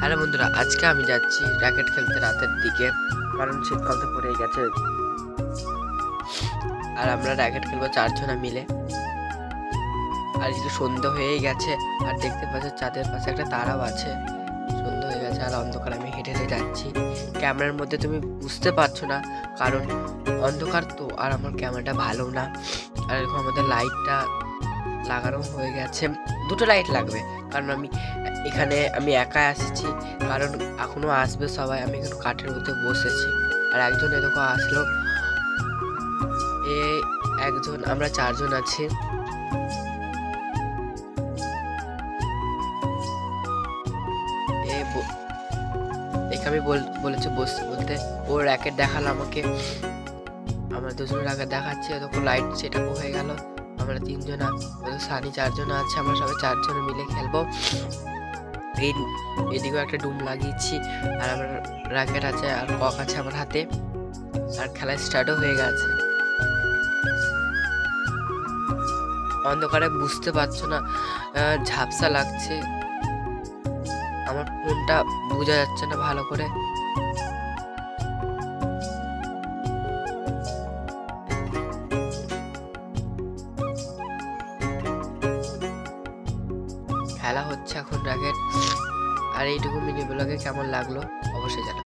আরে বন্ধুরা, আজকে আমি যাচ্ছি র্যাকেট খেলতে রাতের দিকে, কারণ শীতকাল তো পড়েই গেছে। আর আমরা র্যাকেট খেলবো 4 জনা মিলে। আর একটু সন্ধ্যা হয়েই গেছে, আর দেখতে পাচ্ছ চাঁদের পাশে একটা তারাও আছে। সন্ধ্যা হয়ে গেছে আর অন্ধকার, আমি হেঁটে হেঁটে যাচ্ছি। ক্যামেরার মধ্যে তুমি বুঝতে পারছো না, কারণ অন্ধকার তো, আর আমার ক্যামেরাটা ভালো না। আর এরকম আমাদের লাইটটা লাগানো হয়ে গেছে, দুটো লাইট লাগবে, কারণ আমি একা এসেছি, কারণ এখনো আসবে সবাই। আমি এখন কাঠের মধ্যে বসেছি, আর একজন এরকম আসলো। একজন, আমরা 4 জন আছি। একে আমি বলেছি বসতে বলতে, ও র্যাকেট দেখালো আমাকে। আমরা দুজন র্যাকেট দেখাচ্ছি, এরকম লাইট সেট আপ হয়ে গেল। আমরা 3 জনা, সানি 4 জন আছে, আমরা সবাই 4 জন মিলে খেলবো। এদিকেও একটা ডুম লাগিয়েছি, আর আমার র্যাকেট আছে আর কক আছে আমার হাতে, আর খেলা স্টার্টও হয়ে গেছে। অন্ধকারে বুঝতে পারছো না, ঝাপসা লাগছে, আমার ফোনটা বোঝা যাচ্ছে না ভালো করে। খেলা হচ্ছে এখন র্যাকেট। আর এইটুকু মিনি ব্লগে কেমন লাগলো অবশ্যই জানাবেন।